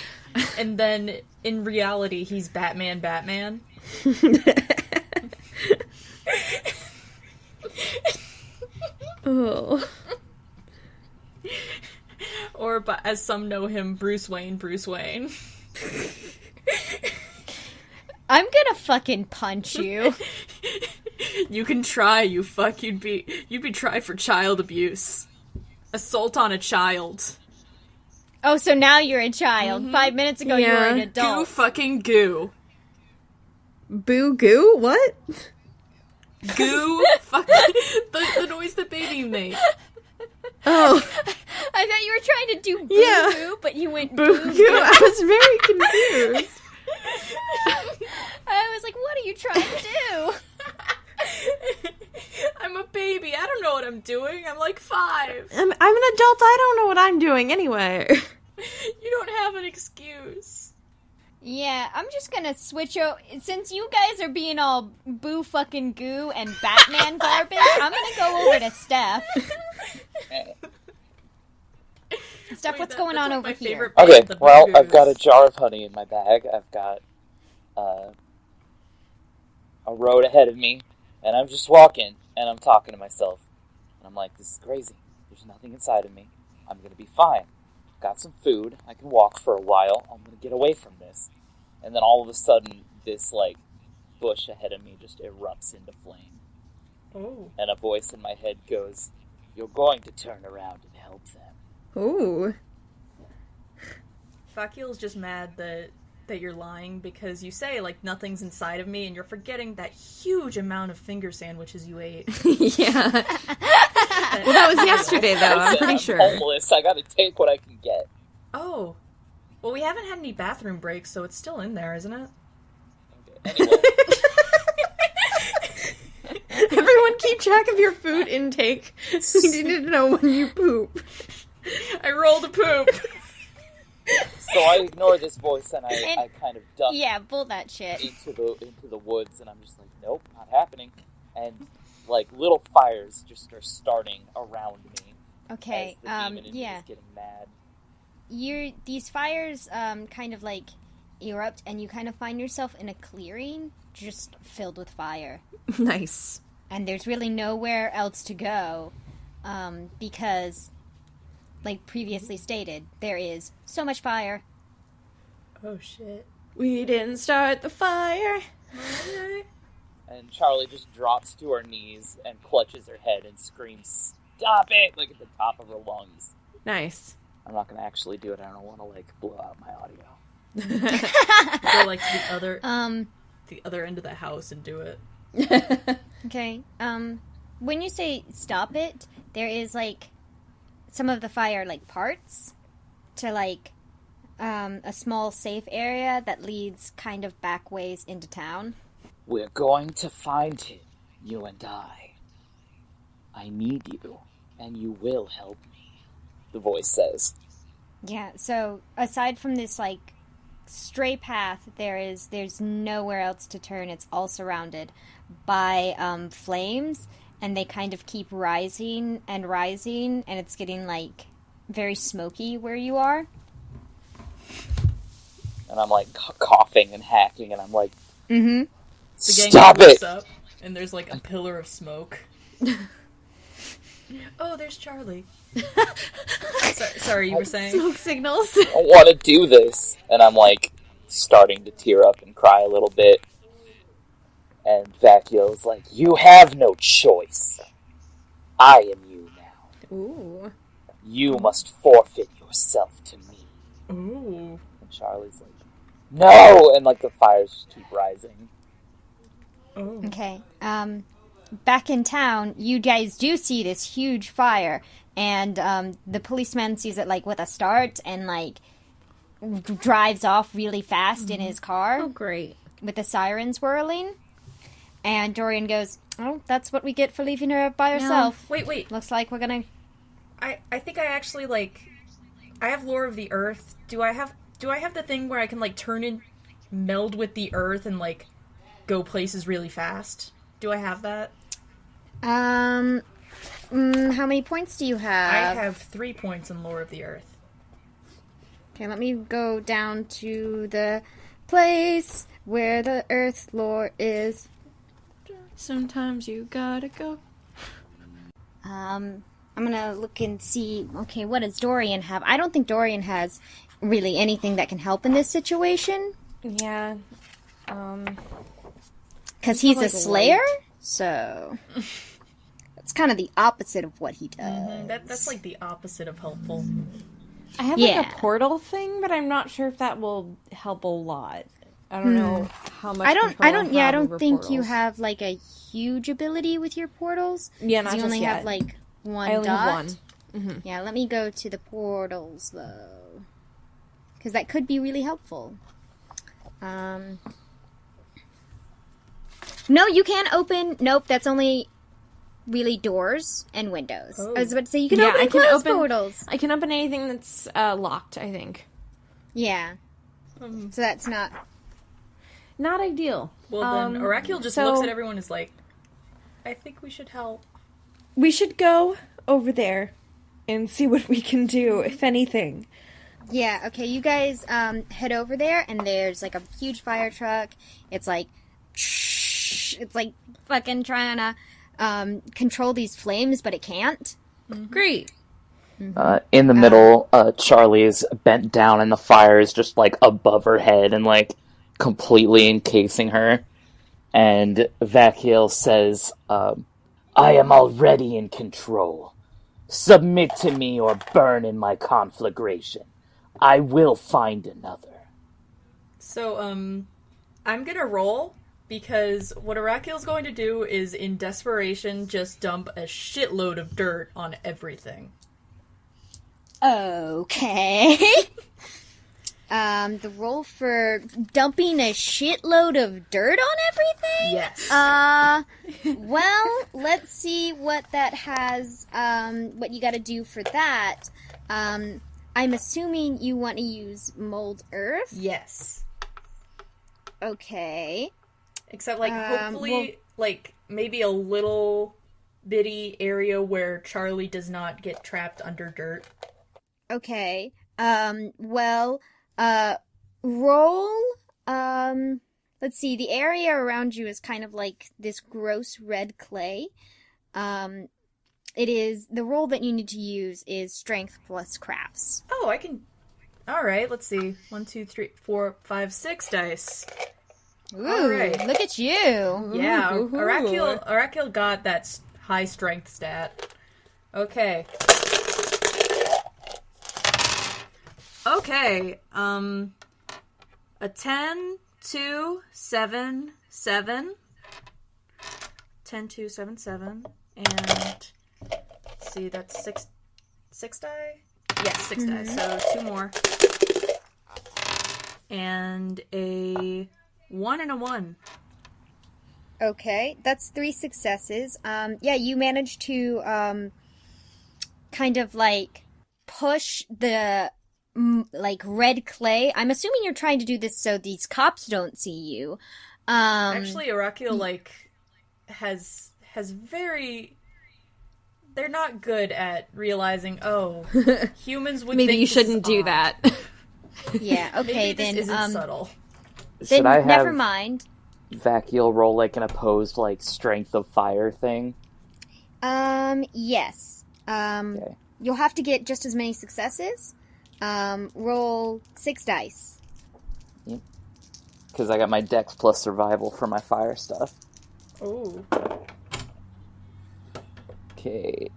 And then, in reality, he's Batman. Oh. Or, but as some know him, Bruce Wayne. I'm gonna fucking punch you. You can try, you fuck. You'd be tried for child abuse. Assault on a child. Oh, so now you're a child. Mm-hmm. 5 minutes ago you were an adult. Goo fucking goo. Boo goo? What? Goo fucking... the noise that baby made. Oh. I thought you were trying to do boo-goo, but you went boo-goo. I was very confused. I was like, what are you trying to do? I'm a baby. I don't know what I'm doing. I'm like 5. I'm an adult. I don't know what I'm doing anyway. You don't have an excuse. Yeah, I'm just gonna switch over. Since you guys are being all boo fucking goo and Batman garbage, I'm gonna go over to Steph. Steph, what's going on over here? Okay, well, I've got a jar of honey in my bag. I've got a road ahead of me, and I'm just walking, and I'm talking to myself. And I'm like, this is crazy. There's nothing inside of me. I'm gonna be fine. I've got some food. I can walk for a while. I'm gonna get away from this. And then all of a sudden, this, like, bush ahead of me just erupts into flame. Oh. And a voice in my head goes, you're going to turn around and help them. Ooh. Arakiel's just mad that you're lying because you say, like, nothing's inside of me, and you're forgetting that huge amount of finger sandwiches you ate. Yeah. Well, that was yesterday, though, I'm pretty sure. I'm homeless. I gotta take what I can get. Oh. Well, we haven't had any bathroom breaks, so it's still in there, isn't it? Okay, anyway. Everyone keep track of your food intake. We need to know when you poop. I rolled a poop. So I ignore this voice and I kind of duck pull that shit into the woods, and I'm just like, nope, not happening. And like little fires just are starting around me. Okay, as the demon in me is getting mad. These fires kind of like erupt, and you kind of find yourself in a clearing just filled with fire. Nice. And there's really nowhere else to go, because, like previously stated, there is so much fire. Oh shit. We didn't start the fire. And Charlie just drops to her knees and clutches her head and screams, "Stop it!" like at the top of her lungs. Nice. I'm not gonna actually do it. I don't want to like blow out my audio. Go like to the other end of the house and do it. Okay. When you say stop it, there is like some of the fire like parts to like a small safe area that leads kind of back ways into town. We're going to find him, you and I. I need you, and you will help me, the voice says. Yeah, so aside from this like stray path, there's nowhere else to turn. It's all surrounded by flames, and they kind of keep rising, and it's getting like very smoky where you are. And I'm like coughing and hacking, and I'm like, mm-hmm. The gang stop it! Up, and there's like a pillar of smoke. Oh, there's Charlie. Sorry, you were saying? Smoke signals. I don't want to do this. And I'm like starting to tear up and cry a little bit. And Vacuo's like, you have no choice. I am you now. Ooh. You must forfeit yourself to me. Ooh. And Charlie's like, no! And, like, the fires just keep rising. Oh. Okay. Back in town, you guys do see this huge fire, and the policeman sees it, like, with a start, and, like, drives off really fast in his car. Oh, great. With the sirens whirling. And Dorian goes, oh, that's what we get for leaving her by herself. Wait. Looks like we're gonna... I think I actually, like... I have Lore of the Earth. Do I have the thing where I can, like, meld with the earth and, like, go places really fast? Do I have that? How many points do you have? I have 3 points in Lore of the Earth. Okay, let me go down to the place where the earth lore is. Sometimes you gotta go. I'm gonna look and see, okay, what does Dorian have? I don't think Dorian has really anything that can help in this situation. Yeah. Because he's a like slayer, so... That's kind of the opposite of what he does. Mm-hmm. That's like the opposite of helpful. I have like a portal thing, but I'm not sure if that will help a lot. I don't know how much. I don't think you portals. have like a huge ability with your portals. Yeah, not you just only yet. have like one I only dot. have one. Mm-hmm. Yeah, let me go to the portals though, because that could be really helpful. No, you can't open. Nope, that's only really doors and windows. Oh. I was about to say you can open and close portals. I can open anything that's locked, I think. Yeah. So that's not... Not ideal. Well, then Arakiel just looks at everyone and is like, I think we should help. We should go over there and see what we can do, if anything. Yeah, okay, you guys head over there, and there's like a huge fire truck. It's like fucking trying to control these flames, but it can't. Great. In the middle, Charlie is bent down and the fire is just, like, above her head and, like, completely encasing her. And Vakiel says, I am already in control. Submit to me or burn in my conflagration. I will find another. So, I'm gonna roll, because what Arakiel's going to do is, in desperation, just dump a shitload of dirt on everything. Okay. The roll for dumping a shitload of dirt on everything? Yes. Well, let's see what that has, what you gotta do for that. I'm assuming you want to use mold earth? Yes. Okay. Except, like, hopefully, like, maybe a little bitty area where Charlie does not get trapped under dirt. Okay. Roll, let's see, the area around you is kind of like this gross red clay. The roll that you need to use is strength plus crafts. Oh, I can... Alright, let's see. 1, 2, 3, 4, 5, 6 dice. Ooh, Alright. look at you. Yeah, Ooh. Arakiel got that high strength stat. Okay. Okay, a 10, 2, 7, 7. 10, 2, 7, 7. And, let's see, that's 6 die? Yes, 6 die, so 2 more. And a 1 and a 1. Okay, that's 3 successes. Yeah, you managed to, kind of, like, push the... like red clay. I'm assuming you're trying to do this so these cops don't see you. Actually, Arakiel, like, has very... They're not good at realizing, oh, humans would Maybe think you this shouldn't is do odd. that. Yeah, okay, Maybe this then isn't subtle. Should I have never mind. Vakiel roll, like, an opposed, like, strength of fire thing? Yes. Okay. You'll have to get just as many successes. Roll 6 dice. Yep. Because I got my dex plus survival for my fire stuff. Oh. Okay.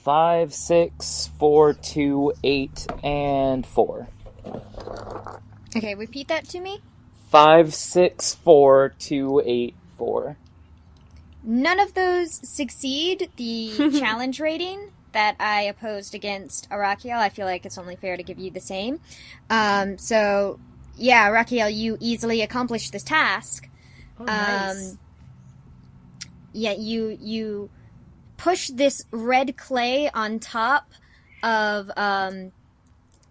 5, 6, 4, 2, 8, and 4. Okay, repeat that to me. 5, 6, 4, 2, 8, 4. None of those succeed the challenge rating that I opposed against Arakiel. I feel like it's only fair to give you the same. So, yeah, Arakiel, you easily accomplished this task. Oh, nice. Yeah, you push this red clay on top of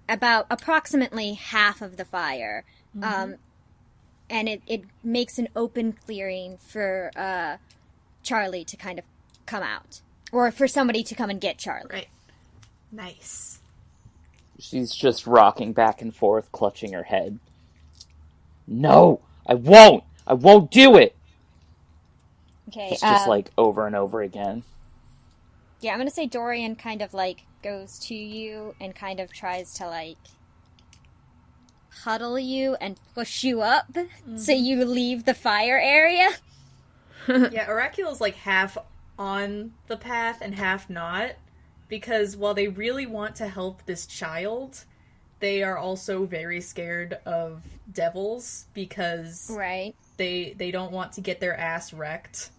about approximately half of the fire. And it makes an open clearing for Charlie to kind of come out. Or for somebody to come and get Charlie. Right. Nice. She's just rocking back and forth, clutching her head. No! I won't! I won't do it! Okay. It's just like over and over again. Yeah, I'm gonna say Dorian kind of like goes to you and kind of tries to like huddle you and push you up so you leave the fire area. Yeah, Arakiel is like half on the path and half not, because while they really want to help this child, they are also very scared of devils because Right. they don't want to get their ass wrecked.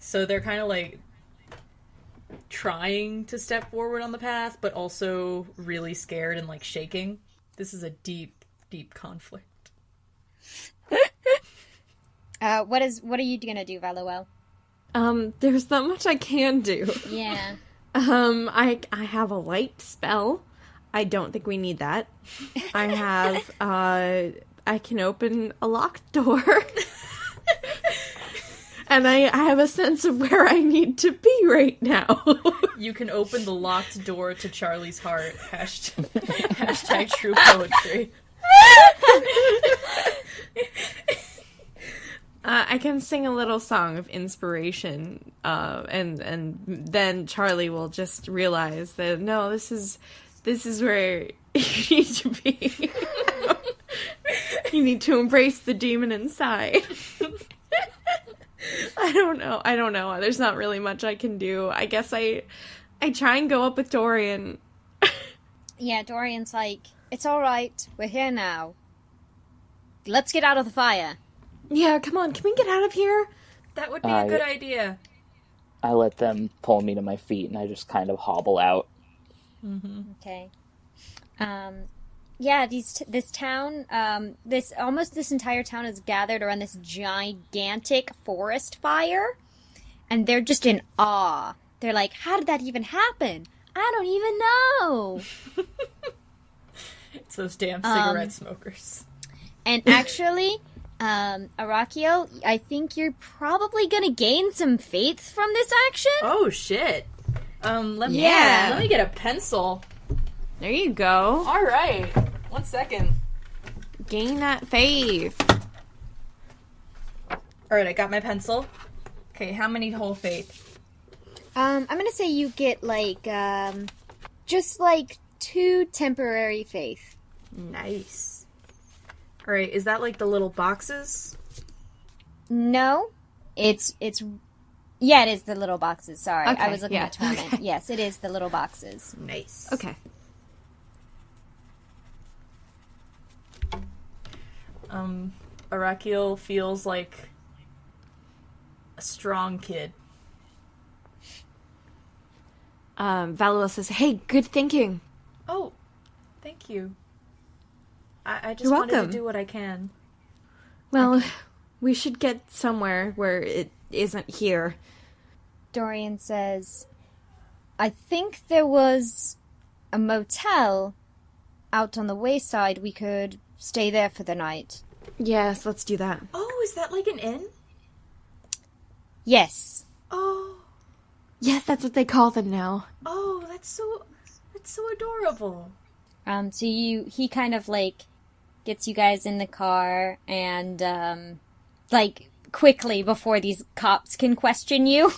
So they're kind of like trying to step forward on the path, but also really scared and like shaking. This is a deep, deep conflict. What are you gonna do, Valoel? There's not much I can do. Yeah. I have a light spell. I don't think we need that. I have, I can open a locked door. And I have a sense of where I need to be right now. You can open the locked door to Charlie's heart. Hashtag true poetry. I can sing a little song of inspiration, and then Charlie will just realize that no, this is where you need to be. You need to embrace the demon inside. I don't know. There's not really much I can do. I guess I try and go up with Dorian. Yeah, Dorian's like, it's alright, we're here now. Let's get out of the fire. Yeah, come on, can we get out of here? That would be a good idea. I let them pull me to my feet, and I just kind of hobble out. Okay. Yeah, this town, this entire town is gathered around this gigantic forest fire, and they're just in awe. They're like, how did that even happen? I don't even know! It's those damn cigarette smokers. And actually, Arakiel, I think you're probably gonna gain some faith from this action. Oh, shit. Let me get a pencil. There you go. All right. 1 second. Gain that faith. All right, I got my pencil. Okay, how many whole faith? I'm gonna say you get like, just like 2 temporary faith. Nice. All right, is that like the little boxes? No, yeah, it is the little boxes. Sorry, Okay, I was looking yeah. at torment. Okay. Yes, it is the little boxes. Nice. Okay. Arakiel feels like a strong kid. Valoel says, hey, good thinking. Oh, thank you. I just You're wanted to welcome. do what I can. Well, we should get somewhere where it isn't here. Dorian says, I think there was a motel out on the wayside. We could stay there for the night. Yes, let's do that. Oh, is that like an inn? Yes. Oh, Yes, that's what they call them now. oh, that's so adorable. So he kind of like gets you guys in the car and like quickly before these cops can question you.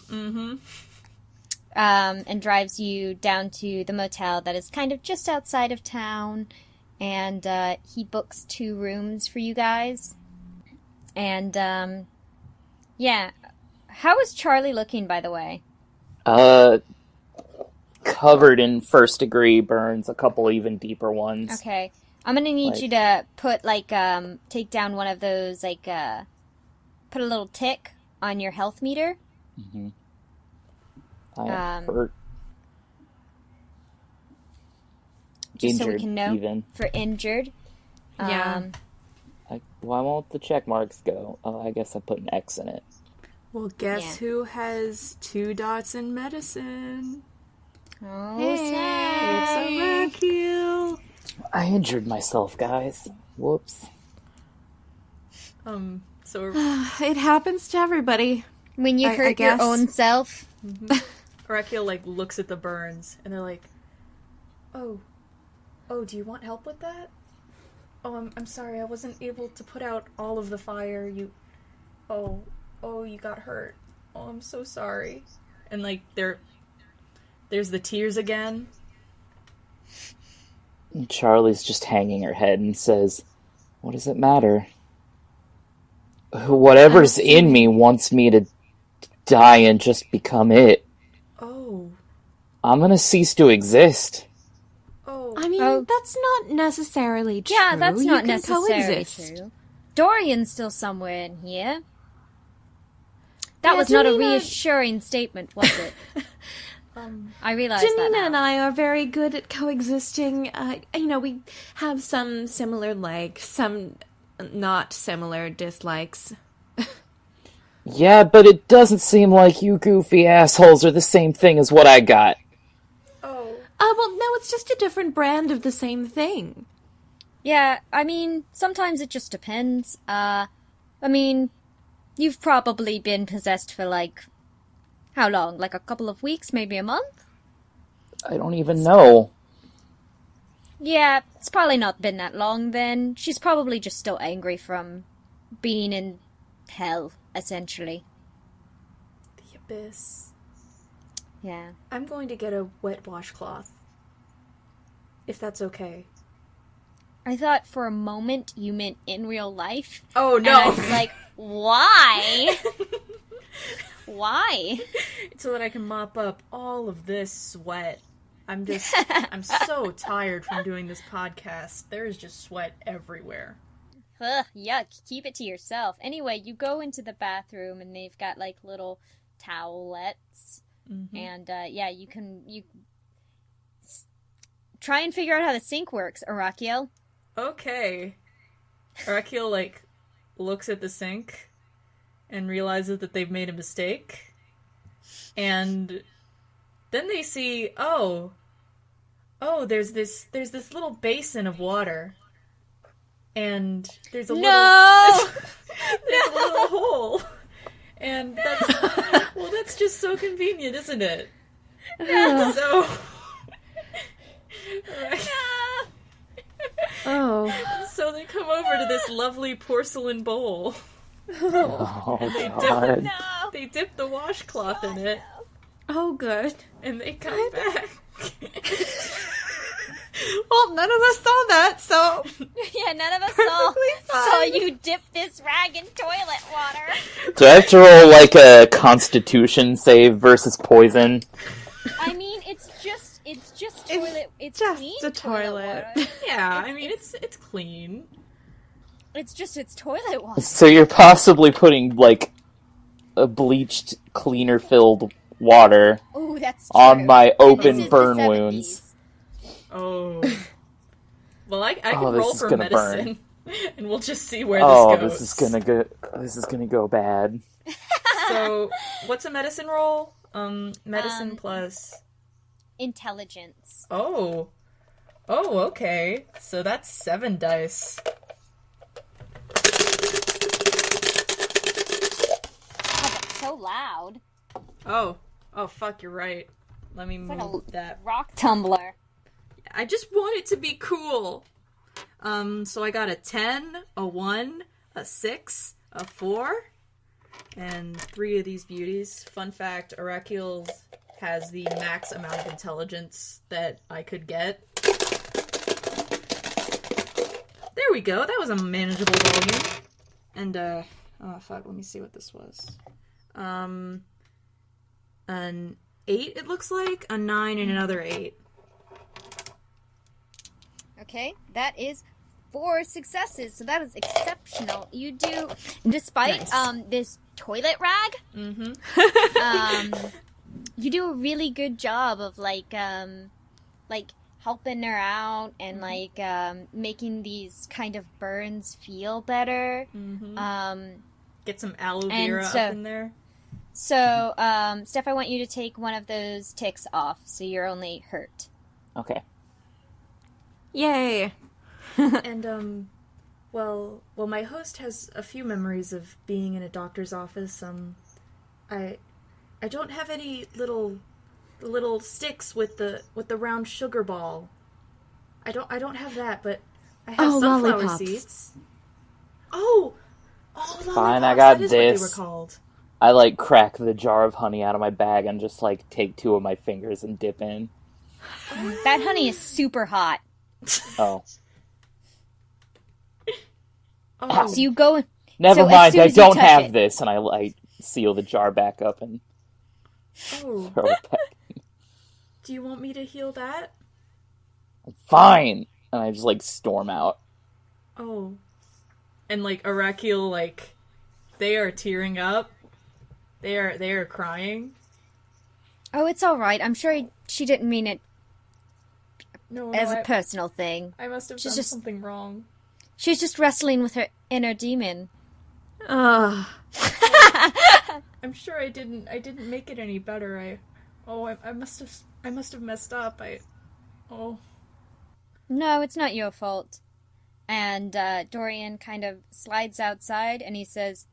And drives you down to the motel that is kind of just outside of town, and he books 2 rooms for you guys. And yeah, how is Charlie looking, by the way? covered in first-degree burns, a couple even deeper ones. Okay. I'm gonna need you to put, take down one of those, put a little tick on your health meter. Mm-hmm. I am hurt. Just Injured, so we can know. even. For injured. Yeah. Why won't the check marks go? Oh, I guess I put an X in it. Well, guess who has 2 dots in medicine? Oh, It's Arakiel. I injured myself, guys. Whoops. So It happens to everybody. When you I hurt guess. your own self. Arakiel, looks at the burns, and they're like, Oh, do you want help with that? Oh, I'm sorry, I wasn't able to put out all of the fire. You got hurt. Oh, I'm so sorry. And, there's the tears again. And Charlie's just hanging her head and says, what does it matter? Whatever's in me wants me to die and just become it. Oh. I'm gonna cease to exist. Oh. I mean, that's not necessarily true. Yeah, that's You not can necessarily coexist. true. Dorian's still somewhere in here. That Yeah, was not a Janina- reassuring statement, was it? I realized that Janina now. and I are very good at coexisting. We have some similar likes, some not similar dislikes. Yeah, but it doesn't seem like you goofy assholes are the same thing as what I got. Oh. Well, no, it's just a different brand of the same thing. Yeah, I mean, sometimes it just depends. You've probably been possessed for, how long? A couple of weeks, maybe a month? I don't even know. Yeah, it's probably not been that long then. She's probably just still angry from being in hell, essentially. The abyss. Yeah. I'm going to get a wet washcloth. If that's okay. I thought for a moment you meant in real life. Oh, And I was like, why? Why? So that I can mop up all of this sweat. I'm so tired from doing this podcast. There is just sweat everywhere. Ugh, yuck. Keep it to yourself. Anyway, you go into the bathroom and they've got little towelettes. Mm-hmm. And you try and figure out how the sink works, Arakiel. Okay. Arakiel, looks at the sink and realizes that they've made a mistake. And then they see, there's this little basin of water. And there's a little hole. And that's just so convenient, isn't it? So Oh. So they come over to this lovely porcelain bowl. Oh, And God. they dip the washcloth in it, Oh, good. and they come back. Well, none of us saw that, so Yeah, none of us perfectly saw fine. you dip this rag in toilet water. Do I have to roll a constitution save versus poison? I mean, it's just toilet. It's just clean a toilet. water. Yeah, it's clean. It's toilet water. So you're possibly putting, a bleached, cleaner-filled water Ooh, that's on true. my And open this is burn the 70s. wounds. Oh. Well, I can Oh, this roll is for gonna burn. medicine, and we'll just see where Oh, this goes. this is gonna go bad. So, what's a medicine roll? Medicine plus... Intelligence. Oh, okay. So that's 7 dice. God, that's so loud. Oh, fuck, you're right. Let me like move that. Rock tumbler. I just want it to be cool. So I got a 10, a 1, a 6, a 4, and 3 of these beauties. Fun fact, Arakiel has the max amount of intelligence that I could get. There we go, that was a manageable volume. And, oh fuck, let me see what this was. An 8, it looks like. A 9 and another 8. Okay, that is 4 successes, so that is exceptional. You do, despite this toilet rag, you do a really good job of like helping her out and making these kind of burns feel better. Get some aloe vera up in there. So, Steph, I want you to take one of those ticks off, so you're only hurt. Okay. Yay! And, well, my host has a few memories of being in a doctor's office. I don't have any little sticks with the round sugar ball. I don't have that, but I have sunflower lollipops. seeds. Oh, lollipops. Fine, I got that is this. What they were called. I, crack the jar of honey out of my bag and just, take 2 of my fingers and dip in. That honey is super hot. Oh. Oh, So you go... Never so as mind, soon I as you don't touch have it- this, and I seal the jar back up and oh. throw it back. Do you want me to heal that? Fine! And I just, storm out. Oh. And, Arakiel, they are tearing up. They are crying. Oh, it's alright. I'm sure she didn't mean it No, as a personal thing. I must have She's done just- something wrong. She's just wrestling with her inner demon. Ugh. I'm sure I didn't make it any better. I must have messed up. No, it's not your fault. And Dorian kind of slides outside and he says,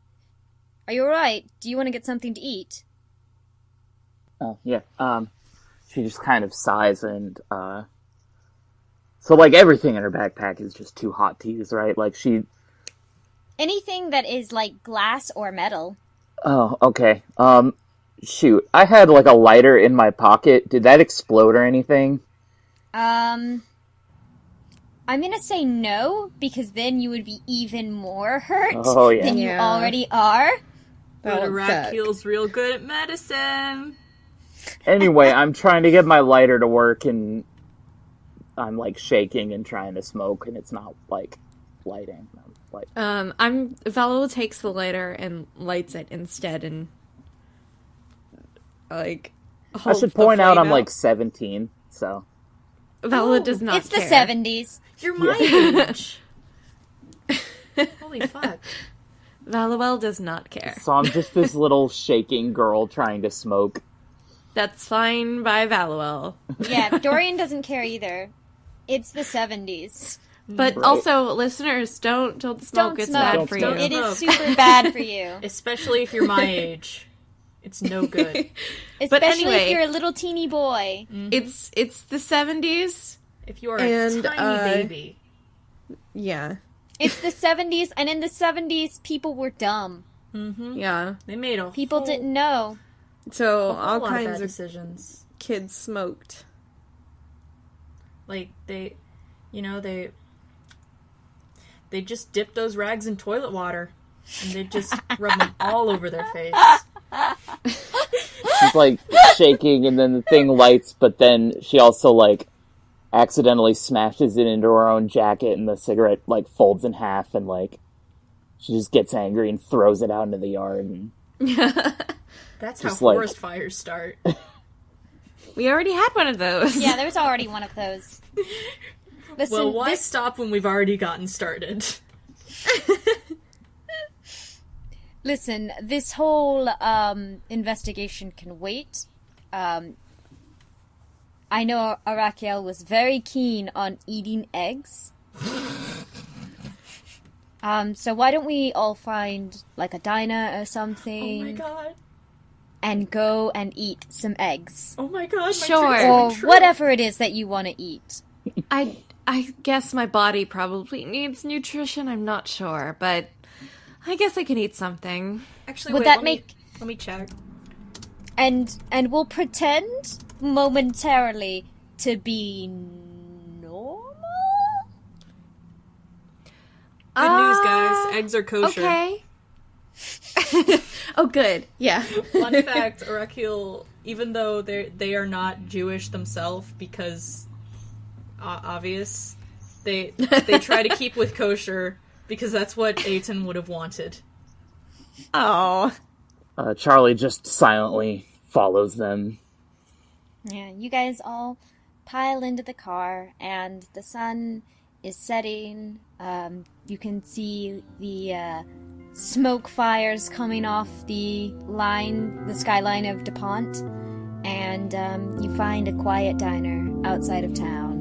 "Are you alright? Do you want to get something to eat?" Oh, yeah. She just kind of sighs and, so, everything in her backpack is just too hot to use, right? Anything that is glass or metal. Oh, okay. Shoot. I had, a lighter in my pocket. Did that explode or anything? I'm gonna say no, because then you would be even more hurt Oh, yeah. than you Yeah. already are. That But would suck. Arakiel's real good at medicine. Anyway, I'm trying to get my lighter to work, and I'm, shaking and trying to smoke, and it's not, lighting. Valoel takes the lighter and lights it instead, and I holds should the point out flame I'm, 17, so... Valoel does not It's care. the 70s. You're my age. Holy fuck. Valoel does not care. So I'm just this little shaking girl trying to smoke. That's fine by Valoel. Yeah, Dorian doesn't care either. It's the 70s. But Right. also, listeners, don't smoke. Don't It's smoke. bad for you. Don't It is smoke. super bad for you. Especially if you're my age. It's no good. Especially anyway- if you're a little teeny boy. It's the 70s. If you are And, a tiny baby. Yeah. It's the 70s, and in the 70s, people were dumb. Yeah. They made a People whole, didn't know. So a whole all lot kinds bad of decisions. kids smoked. They just dip those rags in toilet water. And they just rub them all over their face. She's shaking and then the thing lights, but then she also accidentally smashes it into her own jacket and the cigarette folds in half and she just gets angry and throws it out into the yard. And That's how Just forest fires start. We already had one of those. Yeah, there was already one of those. Listen, Well, why this, stop when we've already gotten started? listen, this whole investigation can wait. I know Arakiel was very keen on eating eggs. So why don't we all find a diner or Oh my something god. and go and eat some eggs. Oh my god. My Sure. dreams Or are true. whatever it is that you want to eat. I guess my body probably needs nutrition. I'm not sure, but I guess I can eat something. Actually, Would wait, that let make... me check. And we'll pretend momentarily to be normal? Good news, guys. Eggs are kosher. Okay. Oh, good. Yeah. Fun fact, Arakiel even though they are not Jewish themselves, because obvious, they try to keep with kosher because that's what Aiton would have wanted. Oh. Charlie just silently follows them. Yeah, you guys all pile into the car, and the sun is setting. You can see the smoke fires coming off the skyline of Dupont, and you find a quiet diner outside of town.